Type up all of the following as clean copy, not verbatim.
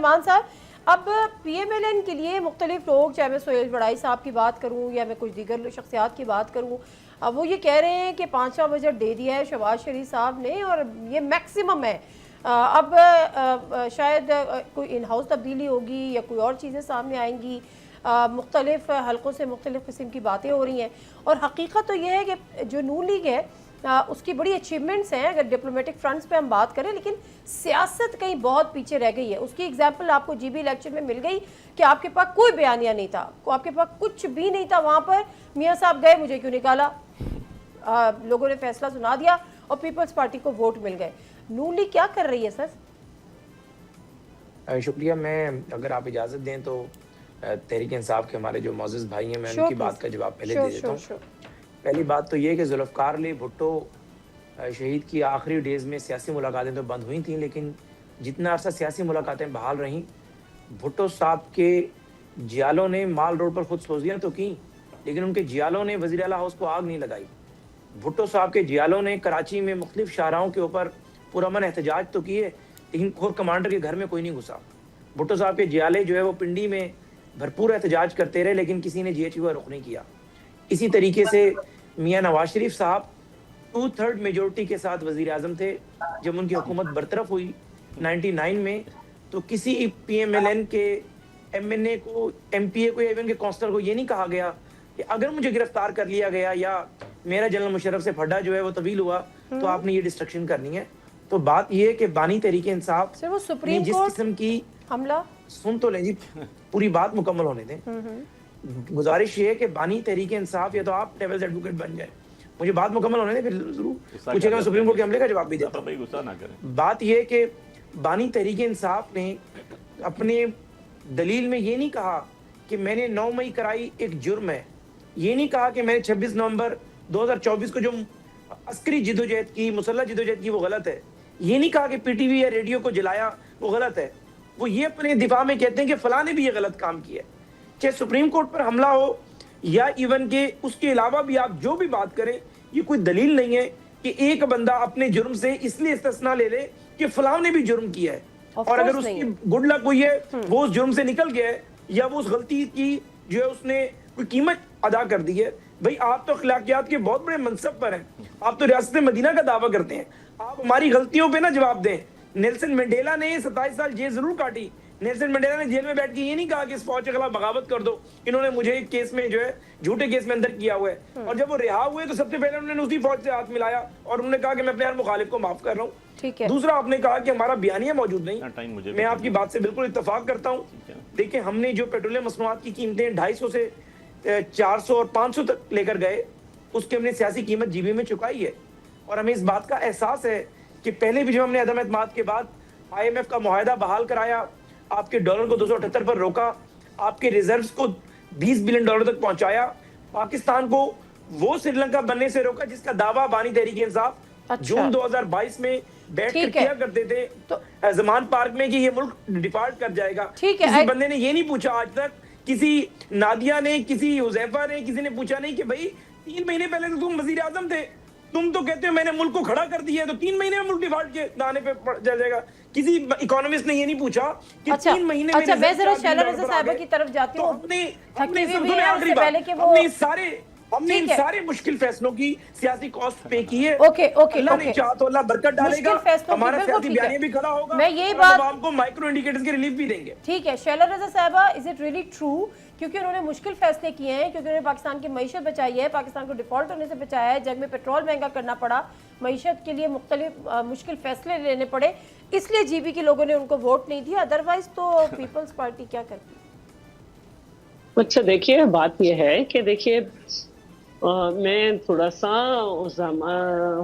عثمان صاحب، اب P M L N کے لیے مختلف لوگ، چاہے میں سہیل وڑائی صاحب کی بات کروں یا میں کچھ دیگر شخصیات کی بات کروں، اب وہ یہ کہہ رہے ہیں کہ 5واں بجٹ دے دیا ہے شہباز شریف صاحب نے اور یہ میکسیمم ہے. اب شاید کوئی ان ہاؤس تبدیلی ہوگی یا کوئی اور چیزیں سامنے آئیں گی، مختلف حلقوں سے مختلف قسم کی باتیں ہو رہی ہیں. اور حقیقت تو یہ ہے کہ جو نون لیگ ہے اس کی بڑی اچیومنٹس ہیں اگر ڈپلومیٹک فرنٹس پہ ہم بات کریں، لیکن سیاست کہیں بہت پیچھے رہ گئی ہے. اس کی ایگزامپل آپ کو جی بی الیکشن میں مل گئی کہ آپ کے پاس کوئی بیانیہ نہیں تھا، آپ کے پاس کچھ بھی نہیں تھا. وہاں پر میاں صاحب گئے، مجھے کیوں نکالا، لوگوں نے فیصلہ سنا دیا اور پیپلز پارٹی کو ووٹ مل گئے. نون لیگ کیا کر رہی ہے سر؟ شکریہ. میں اگر آپ اجازت دیں تو تحریک انصاف کے ہمارے جو معزز بھائی ہیں میں ان کی بات کا جواب پہلے دے دیتا ہوں. پہلی بات تو یہ کہ ذوالفقار علی بھٹو شہید کی آخری ڈیز میں سیاسی ملاقاتیں تو بند ہوئی تھیں، لیکن جتنا عرصہ سیاسی ملاقاتیں بحال رہیں، بھٹو صاحب کے جیالوں نے مال روڈ پر خود سوزیاں تو کی، لیکن ان کے جیالوں نے وزیر اعلیٰ ہاؤس کو آگ نہیں لگائی. بھٹو صاحب کے جیالوں نے کراچی میں مختلف شاہراہوں کے اوپر پرامن احتجاج تو کیے، لیکن کور کمانڈر کے گھر میں کوئی نہیں گھسا. بھٹو صاحب کے جیالے جو ہے وہ پنڈی میں بھرپور احتجاج کرتے رہے، لیکن کسی نے جی ایچ یو کا رخ نہیں کیا. اسی طریقے سے میاں نواز شریف صاحب 2/3 میجورٹی کے ساتھ وزیر اعظم تھے. جب ان کی حکومت برطرف ہوئی 99 میں تو کسی پی ایم ایل این کے ایم این اے کو، ایم پی اے کو یا ایون کے کونسلر کو یہ نہیں کہا گیا کہ اگر مجھے گرفتار کر لیا گیا یا میرا جنرل مشرف سے پھڈا جو ہے وہ طویل ہوا تو آپ نے یہ ڈسٹرکشن کرنی ہے. تو بات یہ ہے کہ بانی تحریک انصاف نے جس قسم کی حملہ، سن تو لیں جی پوری بات مکمل ہونے دیں. گزارش یہ ہے کہ بانی تحریک انصاف یا تو آپ ڈیولز ایڈوکیٹ بن جائیں، مجھے بات مکمل ہونے دیں پھر ضرور پوچھے گا سپریم کورٹ کے حملے کا جواب بھی دیتا ہوں. بات یہ ہے کہ بانی تحریک انصاف نے اپنے دلیل میں یہ نہیں کہا کہ میں نے 9 مئی کرائی ایک جرم ہے، یہ نہیں کہا کہ میں نے 26 نومبر 2024 کو جو عسکری جدوجہد کی، مسلح جدوجہد کی وہ غلط ہے، یہ نہیں کہا کہ پی ٹی وی یا ریڈیو کو جلایا وہ غلط ہے. وہ یہ اپنے دفاع میں کہتے ہیں کہ فلاں نے بھی یہ غلط کام کیا ہے. چاہے سپریم کورٹ پر حملہ ہو یا ایون کہ اس کے علاوہ بھی آپ جو بھی بات کریں، یہ کوئی دلیل نہیں ہے کہ ایک بندہ اپنے جرم سے اس لیے استثناء لے لے کہ فلاں نے بھی جرم کیا ہے، اور اگر اس کی گڈ لک ہوئی ہے وہ اس جرم سے نکل گیا ہے یا وہ اس غلطی کی جو ہے اس نے کوئی قیمت ادا کر دی ہے. بھئی آپ تو اخلاقیات کے بہت بڑے منصب پر ہیں، آپ تو ریاست مدینہ کا دعویٰ کرتے ہیں، آپ ہماری غلطیوں پہ نہ جواب دیں. نیلسن منڈیلا نے 27 سال جیل ضرور کاٹی، نیلسن منڈیلا نے جیل میں بیٹھ کے یہ نہیں کہا کہ اس فوج کے خلاف بغاوت کر دو، انہوں نے مجھے ایک کیس میں جو ہے جھوٹے کیس میں اندر کیا ہوا ہے. اور جب وہ رہا ہوئے تو سب سے پہلے انہوں نے اسی فوج سے ہاتھ ملایا اور انہوں نے کہا کہ میں اپنے ہر مخالف کو معاف کر رہا ہوں. دوسرا آپ نے کہا کہ ہمارا بیانیہ موجود نہیں، میں آپ کی بات سے بالکل اتفاق کرتا ہوں. دیکھیں ہم نے جو پیٹرولیم مصنوعات کی قیمتیں 250 سے 400 اور 500 تک لے کر گئے، اس کی ہم نے سیاسی قیمت جی بی میں چکائی ہے. اور ہمیں اس بات کا احساس ہے کہ پہلے بھی جو ہم نے عدم اعتماد کے بعد آئی ایم ایف کا معاہدہ بحال کرایا، آپ کے ڈالر کو 278 پر روکا، آپ کے ریزروز کو 20 بلین ڈالر تک پہنچایا، پاکستان کو وہ سری لنکا بننے سے روکا جس کا دعویٰ بانی تحریک انصاف جون 2022 میں بیٹھ کر کیا کرتے تھے زمان پارک میں کہ یہ ملک ڈیفالٹ کر جائے گا. کسی بندے نے یہ نہیں پوچھا آج تک، کسی نادیہ نے، کسی حذیفہ نے، کسی نے پوچھا نہیں کہ بھئی 3 مہینے پہلے تو تم وزیر اعظم تھے، تم تو کہتے ہو میں نے ملک کو کھڑا کر دیا ہے تو 3 مہینے میں ملک ڈیفالٹ کے دانے پہ چل جائے گا. کسی اکانومسٹ نے یہ نہیں پوچھا کہ 3 مہینے میں میں ذرا شیلا رضا صاحبہ کی طرف جاتی ہوں. ہم نے ان سارے مشکل فیصلوں کی سیاسی کاسٹ پے کی ہے. اللہ نے چاہا تو اللہ برکت ڈالے گا، ہمارا سیاسی بیانیہ بھی کھڑا ہوگا اور ہم عوام کو مائکرو انڈیکیٹرز کی ریلیف بھی دیں گے. ٹھیک ہے شیلا رضا صاحبہ، از اٹ ریئلی ٹرو؟ کیونکہ انہوں نے مشکل فیصلے کیے ہیں، کیونکہ انہوں نے پاکستان کی معیشت بچائی ہے، پاکستان کو ڈیفالٹ ہونے سے بچایا ہے، جنگ میں پیٹرول مہنگا کرنا پڑا، معیشت کے لیے مختلف مشکل فیصلے لینے پڑے، اس لیے جی بی کے لوگوں نے ان کو ووٹ نہیں دیا. ادروائز تو پیپلز پارٹی کیا کرتی؟ اچھا دیکھیے بات یہ ہے کہ دیکھیے میں تھوڑا سا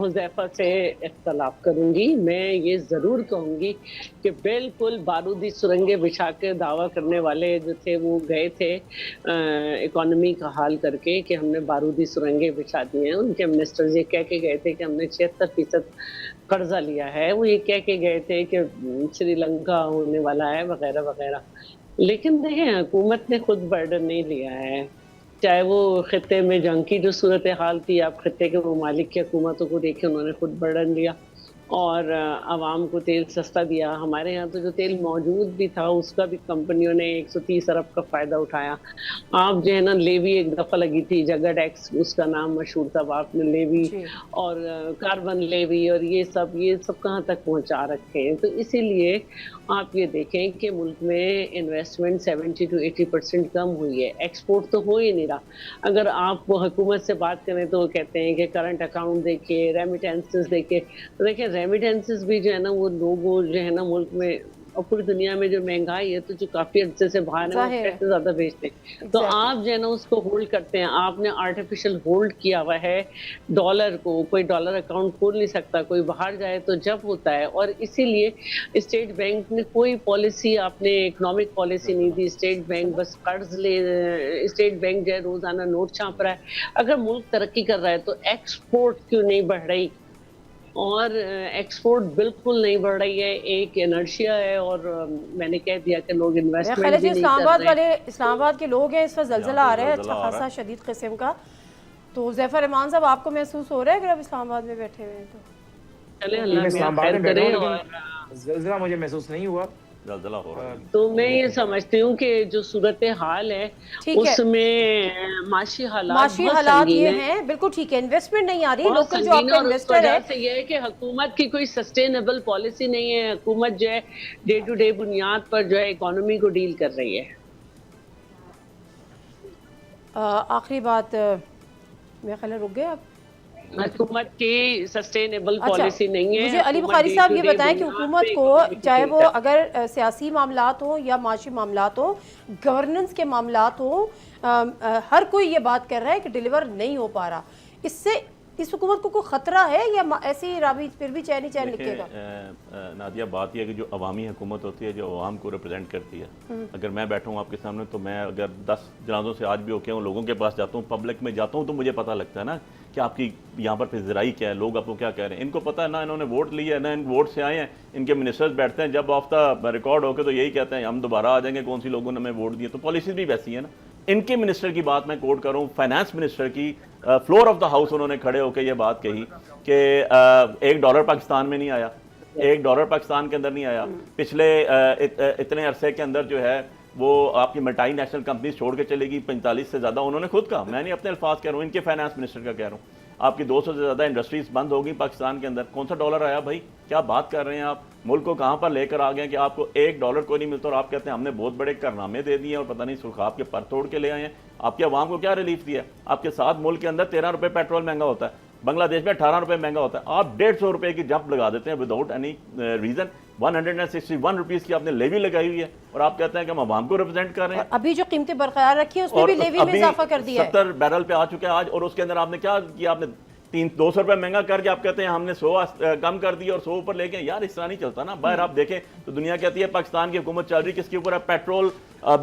حذیفہ سے اختلاف کروں گی. میں یہ ضرور کہوں گی کہ بالکل بارودی سرنگیں بچھا کے دعویٰ کرنے والے جو تھے وہ گئے تھے اکانومی کا حال کر کے کہ ہم نے بارودی سرنگیں بچھا دی ہیں. ان کے منسٹر یہ کہہ کے گئے تھے کہ ہم نے 76% قرضہ لیا ہے، وہ یہ کہہ کے گئے تھے کہ سری لنکا ہونے والا ہے وغیرہ وغیرہ. لیکن دیکھیں حکومت نے خود برڈن نہیں لیا ہے، چاہے وہ خطے میں جنگ کی جو صورتحال تھی، آپ خطے کے ممالک کی حکومتوں کو دیکھیں انہوں نے خود برڈن لیا. اور عوام کو تیل سستا دیا. ہمارے یہاں تو جو تیل موجود بھی تھا اس کا بھی کمپنیوں نے 130 ارب کا فائدہ اٹھایا. آپ جو ہے نا لیوی ایک دفعہ لگی تھی جگہ ٹیکس, اس کا نام مشہور تھا, آپ نے لیوی اور کاربن لیوی اور یہ سب کہاں تک پہنچا رکھے ہیں. تو اسی لیے آپ یہ دیکھیں کہ ملک میں انویسٹمنٹ 70 to 80% کم ہوئی ہے, ایکسپورٹ تو ہو ہی نہیں رہا. اگر آپ وہ حکومت سے بات کریں تو وہ کہتے ہیں کہ کرنٹ اکاؤنٹ دیکھیے, ریمیٹنسز دیکھیے. تو دیکھیں ریمیٹنسز بھی جو ہے نا وہ لوگ جو ہے نا ملک میں اور پوری دنیا میں جو مہنگائی ہے تو جو کافی عرصے سے باہر ہے وہ پیسے زیادہ بھیجتے ہیں. تو آپ جو ہے نا اس کو ہولڈ کرتے ہیں, آپ نے آرٹیفیشل ہولڈ کیا ہوا ہے ڈالر کو. کوئی ڈالر اکاؤنٹ کھول نہیں سکتا, کوئی باہر جائے تو جب ہوتا ہے. اور اسی لیے اسٹیٹ بینک نے کوئی پالیسی, آپ نے اکنامک پالیسی نہیں دی. اسٹیٹ بینک بس قرض لے, اسٹیٹ بینک جو ہے روزانہ نوٹ چھاپ رہا ہے. اگر ملک ترقی کر رہا ہے تو ایکسپورٹ کیوں نہیں بڑھ رہی؟ اور ایکسپورٹ بالکل نہیں بڑھ رہی ہے, ایک انرشیا ہے. اور میں نے کہہ دیا کہ لوگ انویسٹمنٹ بھی نہیں اسلام کر آباد رہے. والے اسلام آباد کے لوگ ہیں, اس وقت زلزلہ آ رہا ہے اچھا خاصا شدید قسم کا. تو ظفر امان صاحب آپ کو محسوس ہو رہا ہے اگر آپ اسلام آباد میں بیٹھے ہوئے ہیں تو؟ چلے اللہ خیر کرے. اور زلزلہ مجھے محسوس نہیں ہوا, زلزلہ ہو رہا ہے. تو میں یہ سمجھتی ہوں کہ جو صورتحال ہے اس میں معاشی حالات یہ ہیں. بالکل ٹھیک ہے, انویسٹمنٹ نہیں آ رہی, لوکل جو آپ کا انویسٹر ہے. یہ ہے کہ حکومت کی کوئی سسٹینیبل پالیسی نہیں ہے. حکومت جو ہے ڈے ٹو ڈے بنیاد پر جو ہے اکانومی کو ڈیل کر رہی ہے. آخری بات میرا خیال ہے رک گئے آپ. حکومت کی سسٹینیبل پالیسی نہیں ہے. مجھے علی بخاری صاحب یہ بتائیں کہ حکومت کو چاہے وہ اگر سیاسی معاملات ہوں یا معاشی معاملات ہوں, گورننس کے معاملات ہوں, ہر کوئی یہ بات کر رہا ہے کہ ڈیلیور نہیں ہو پا رہا. اس سے اس حکومت کو کوئی خطرہ ہے یا ایسی رابطہ پھر بھی چین لکھے گا؟ نادیہ بات یہ ہے کہ جو عوامی حکومت ہوتی ہے جو عوام کو ریپرزینٹ کرتی ہے, اگر میں بیٹھا ہوں آپ کے سامنے تو میں اگر 10 جنازوں سے آج بھی ہو کے ہوں, لوگوں کے پاس جاتا ہوں, پبلک میں جاتا ہوں, تو مجھے پتہ لگتا ہے نا کہ آپ کی یہاں پر پذیرائی کیا ہے, لوگ آپ کو کیا کہہ رہے ہیں. ان کو پتہ ہے نا انہوں نے ووٹ لیا ہے, نہ ان ووٹ سے آئے ہیں. ان کے منسٹرز بیٹھتے ہیں جب آف دا ریکارڈ ہو کے تو یہی کہتے ہیں ہم دوبارہ آ جائیں گے, کون سی لوگوں نے ہمیں ووٹ دیے. تو پالیسیز بھی ویسی ہیں نا. ان کے منسٹر کی بات میں کوٹ کروں, فائنانس منسٹر کی, فلور آف دا ہاؤس انہوں نے کھڑے ہو کے یہ بات کہی کہ $1 پاکستان میں نہیں آیا, $1 پاکستان کے اندر نہیں آیا. پچھلے اتنے عرصے کے اندر جو ہے وہ آپ کی ملٹی نیشنل کمپنیز چھوڑ کے چلے گی 45 سے زیادہ. انہوں نے خود کہا, میں نہیں اپنے الفاظ کہہ رہا ہوں, ان کے فائنانس منسٹر کا کہہ رہا ہوں. آپ کی 200 سے زیادہ انڈسٹریز بند ہوگی پاکستان کے اندر. کون سا ڈالر آیا بھائی؟ کیا بات کر رہے ہیں آپ؟ ملک کو کہاں پر لے کر آ گئے کہ آپ کو $1 کو نہیں ملتا, اور آپ کہتے ہیں ہم نے بہت بڑے کارنامے دے دیے اور پتہ نہیں سرخاب کے پر توڑ کے لے آئے ہیں. آپ کے عوام کو کیا ریلیف دیا ہے؟ آپ کے ساتھ ملک کے اندر 13 روپے پیٹرول مہنگا ہوتا ہے, بنگلہ دیش میں 18 روپے مہنگا ہوتا ہے. آپ 150 روپے کی جمپ لگا دیتے ہیں وداؤٹ اینی ریزن. 161 روپیز کی آپ نے لیوی لگائی ہوئی ہے اور آپ کہتے ہیں کہ ہم عوام کو ریپرزینٹ کر رہے ہیں. ابھی جو قیمتیں برقرار رکھی ہیں اس میں بھی لیوی میں اضافہ کر دیا ہے. 70 بیرل پہ آ چکے ہیں آج, اور اس کے اندر آپ نے کیا کیا؟ آپ نے 200 روپے مہنگا کر کے آپ کہتے ہیں ہم نے 100 کم کر دی اور 100 اوپر لے کے. یار اس طرح نہیں چلتا نا. باہر آپ دیکھیں تو دنیا کہتی ہے پاکستان کی حکومت چل رہی کس کے اوپر ہے؟ پیٹرول,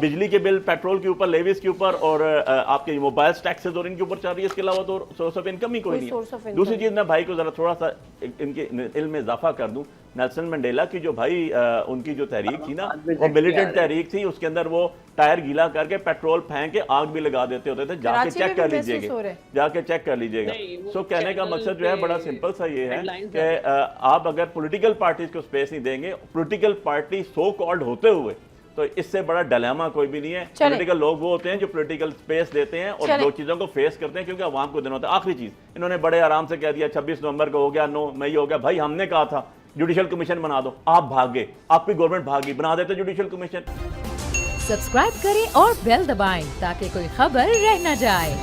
بجلی کے بل, پیٹرول کے اوپر, لیویز کے اوپر, اور آپ کے موبائل ٹیکسز اور ان کے اوپر چل رہی ہے. اس کے علاوہ تو سورس آف انکم ہی کوئی نہیں ہے. دوسری چیز میں بھائی کو ذرا تھوڑا سا ان کے علم میں اضافہ کر دوں. نیلسن منڈیلا کی جو بھائی ان کی جو تحریک تھی نا, وہ ملیٹنٹ تحریک تھی. اس کے اندر وہ ٹائر گیلا کر کے پیٹرول پھینک کے آگ بھی لگا دیتے ہوتے تھے. جا کے چیک کر لیجئے گا, جا کے چیک کر لیجئے گا. سو کہنے کا مقصد جو ہے بڑا سمپل سا یہ ہے کہ آپ اگر پولیٹیکل پارٹیز کو سپیس نہیں دیں گے, پولیٹیکل پارٹی سو کالڈ ہوتے ہوئے, تو اس سے بڑا ڈیلیما کوئی بھی نہیں ہے. پولیٹیکل لوگ وہ ہوتے ہیں جو پولیٹیکل سپیس دیتے ہیں اور دو چیزوں کو فیس کرتے ہیں, کیونکہ عوام کو دن ہوتا ہے. آخری چیز انہوں نے بڑے آرام سے کہہ دیا 26 نومبر کو ہو گیا, 9 مئی ہو گیا. بھائی ہم نے کہا تھا جوڈیشل کمیشن بنا دو, آپ بھاگ گئے, آپ کی گورنمنٹ بھاگی, بنا دیتے جوڈیشل کمیشن. سبسکرائب کریں اور بیل دبائیں تاکہ کوئی خبر رہ نہ جائے.